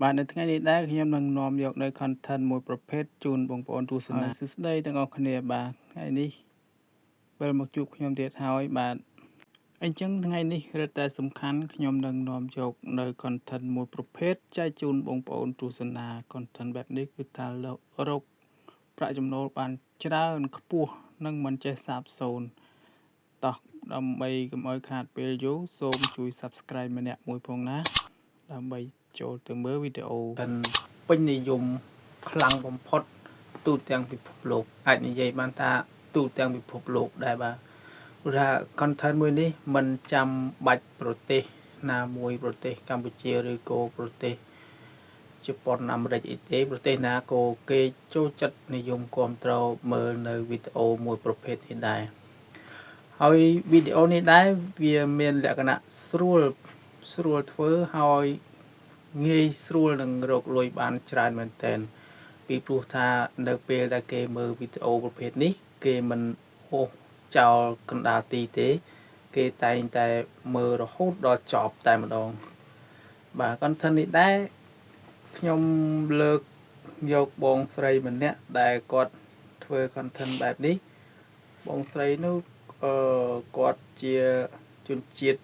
បាទនៅថ្ងៃនេះដែរខ្ញុំនឹងនាំយកនៅ content មួយប្រភេទជូនបងប្អូនទស្សនាសួស្តីទាំងអស់គ្នាបាទថ្ងៃនេះវិលមកជួបខ្ញុំទៀតហើយបាទអញ្ចឹងថ្ងៃនេះរឹតតែសំខាន់ខ្ញុំនឹងនាំយកនៅ content មួយប្រភេទចែកជូនបងប្អូនទស្សនា content បែបនេះគឺថារកប្រាក់ចំណូលបានច្រើនខ្ពស់និងមិនចេះសាបសូន្យតោះដើម្បីកុំឲ្យខាតពេលយូរសូមជួយ Subscribe ម្នាក់មួយផងណាដើម្បីចូលទៅមើលវីដេអូពេញនិយមខ្លាំងបំផុតទូទាំងពិភពលោកអាចនិយាយបានថាទូទាំងពិភពលោកដែរបាទព្រោះថា content មួយនេះមិនចាំបាច់ប្រទេសណាមួយប្រទេសកម្ពុជាឬក៏ប្រទេសជប៉ុនអាមេរិកអីទេប្រទេសណាក៏គេចូលចិត្តនិយមគ្រប់គ្រងមើលនៅវីដេអូមួយប្រភេទនេះដែរហើយវីដេអូនេះដែរវាមានលក្ខណៈស្រួលធ្វើហើយងាយស្រួលនឹងរកលុយបានច្រើនមែនទែនពីព្រោះថានៅពេលដែលគេមើលវីដេអូប្រភេទនេះគេមិនហោះចោលកណ្ដាលទីទេគេតែងតែមើលរហូតដល់ចប់តែម្ដងបាទ content នេះដែរខ្ញុំលើកយកបងស្រីម្នាក់ដែលគាត់ធ្វើ content បែបនេះបងស្រីនោះគាត់ជាជនជាតិ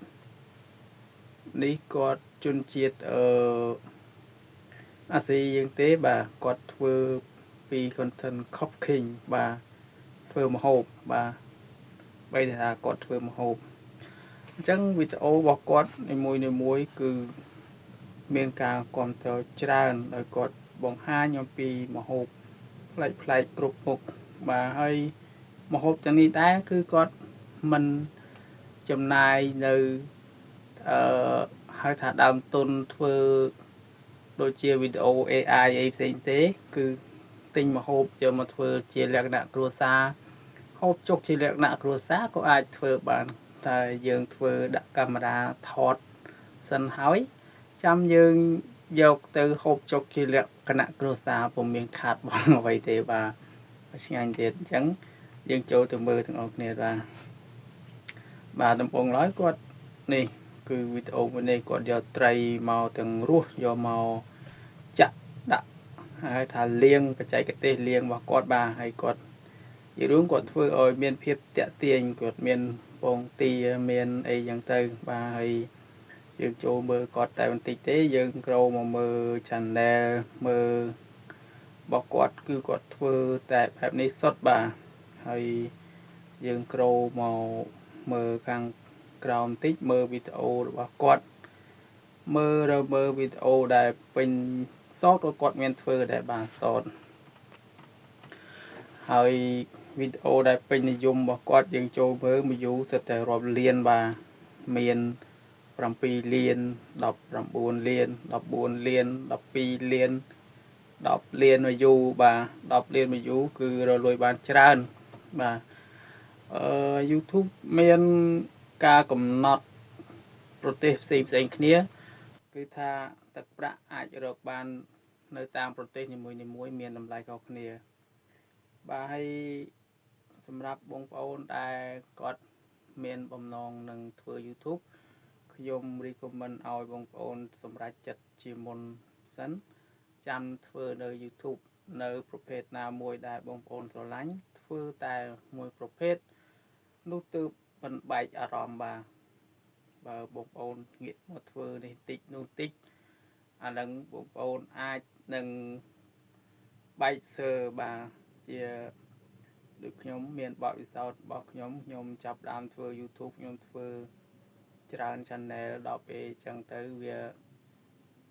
នេះគាត់ជនជាតិអាស៊ីយើងទេបាទគាត់ធ្វើពី content cooking បាទធ្វើម្ហូបបាទបីថាគាត់ធ្វើម្ហូបអញ្ចឹងវីដេអូរបស់គាត់នីមួយគឺមានការគាំទ្រច្រើនដោយគាត់បង្ហាញអំពីម្ហូបប្លែកគ្រប់មុខបាទហើយម្ហូបទាំងនេះដែរគឺគាត់មិនចំណាយនៅហៅថាដើមទុនធ្វើដូចជាវីដេអូ AI អីផ្សេងទេគឺទិញម្ហូបយកមកធ្វើជាលក្ខណៈគ្រួសារហូបចុកជាលក្ខណៈគ្រួសារក៏អាចធ្វើបានតែយើងធ្វើដាក់កាមេរ៉ាថតសិនហើយចាំយើងយកទៅហូបចុកជាលក្ខណៈគ្រួសារពុំមានខាតបង់អ្វីទេបាទឆ្ងាញ់ទៀតអញ្ចឹងយើងចូលទៅមើលទាំងអស់គ្នាបាទដំបូងឡើយគាត់នេះគឺវីដេអូមួយនេះគាត់យកត្រីមកទាំងរស់យកមកចាក់ដាក់ហៅថាលាងបច្ចេកទេសលាងរបស់គាត់បាទហើយគាត់និយាយរួមគាត់ធ្វើឲ្យមានភាពតាក់ទាញគាត់មានពងទាមានអីចឹងទៅបាទហើយយើងចូលមើលគាត់តែបន្តិចទេយើងក្រោមកមើល channel មើលរបស់គាត់គឺគាត់ធ្វើតែបែបនេះសុទ្ធបាទហើយយើងក្រោមកមើលខាងក្រោមបន្តិចមើលវីដេអូរបស់គាត់មើលវីដេអូដែលពេញសតគាត់មានធ្វើដែរបាទសតហើយវីដេអូដែលពេញនិយមរបស់គាត់យើងចូលមើលមួយយូរសិតតែរាប់លានបាទមាន7លាន19លាន14លាន12លាន10លានមួយយូរបាទ10លានមួយយូរគឺរលួយបានច្រើនបាទYouTube មានការកំណត់ប្រទេសផ្សេងគ្នាគឺថាទឹកប្រាក់អាចរកបាននៅតាមប្រទេសនីមួយមានតម្លៃខុសគ្នាបាទហើយសម្រាប់បងប្អូនដែលគាត់មានបំណងនឹងធ្វើ YouTube ខ្ញុំ recommend ឲ្យបងប្អូនសម្រេចចិត្តជាមុនសិនចាំធ្វើនៅ YouTube នៅប្រភេទណាមួយដែលបងប្អូនស្រឡាញ់ធ្វើតែមួយប្រភេទនោះទើបមិនបែកអារម្មណ៍បាទបើបងប្អូនងាកមកធ្វើនេះតិចនោះតិចអានឹងបងប្អូនអាចនឹងបែកសើបាទជាដូចខ្ញុំមានបទពិសោធន៍របស់ខ្ញុំចាប់ដើមធ្វើ YouTube ខ្ញុំធ្វើច្រើន channel ដល់ពេលអញ្ចឹងទៅវា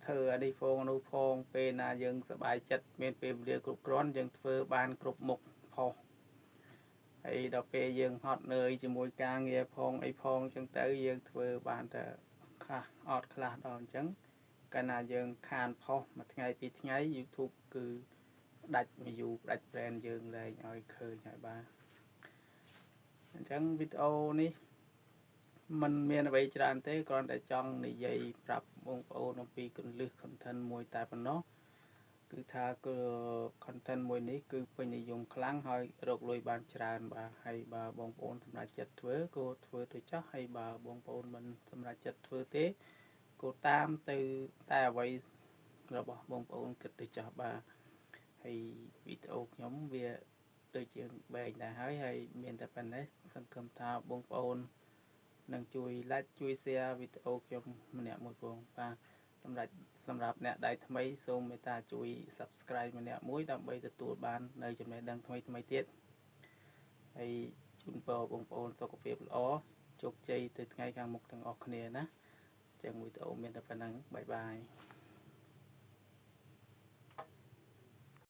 ធ្វើអានេះផងនោះផងពេលណាយើងសប្បាយចិត្តមានពេលវេលាគ្រប់គ្រាន់យើងធ្វើបានគ្រប់មុខផុសហើយដល់ពេលយើងហត់នឿយជាមួយការងារផងអីផងអញ្ចឹងទៅយើងធ្វើបានតែខ្លះអត់ខ្លះដល់អញ្ចឹងកាលណាយើងខានផុសមួយថ្ងៃពីរថ្ងៃ YouTube គឺដាច់ view ដាច់ brand យើងលែងឲ្យឃើញហើយបាទអញ្ចឹងវីដេអូនេះมันមានអ្វីច្រើនទេគ្រាន់តែចង់និយាយប្រាប់បងប្អូនអំពីគន្លឹះ content មួយតែប៉ុណ្ណោះគឺថាគឺ content មួយនេះគឺពេញនិយមខ្លាំងហើយរកលុយបានច្រើនបាទហើយបើបងប្អូនសម្រេចចិត្តធ្វើក៏ធ្វើទៅចោះហើយបើបងប្អូនមិនសម្រេចចិត្តធ្វើទេក៏តាមទៅតែអ្វី របស់បងប្អូនគិតទៅចាស់បាទហើយវីដេអូខ្ញុំវាដូចជាបែងដែរហើយមានតែប៉ុណ្ណេះសង្ឃឹមថាបងប្អូននឹងជួយ like ជួយ share វីដេអូខ្ញុំម្នាក់មួយផងបាទសម្រាប់អ្នកដែលថ្មីសូមមេត្តាជួយ subscribe ម្នាក់មួយដើម្បីទទួលបាននៅចំណេះដឹងថ្មីទៀតហើយជូនពរបងប្អូនសុខភាពល្អជោគជ័យទៅថ្ងៃខាងមុខទាំងអស់គ្នាណាចឹងវីដេអូមានតែប៉ុណ្ណឹងបាយបាយ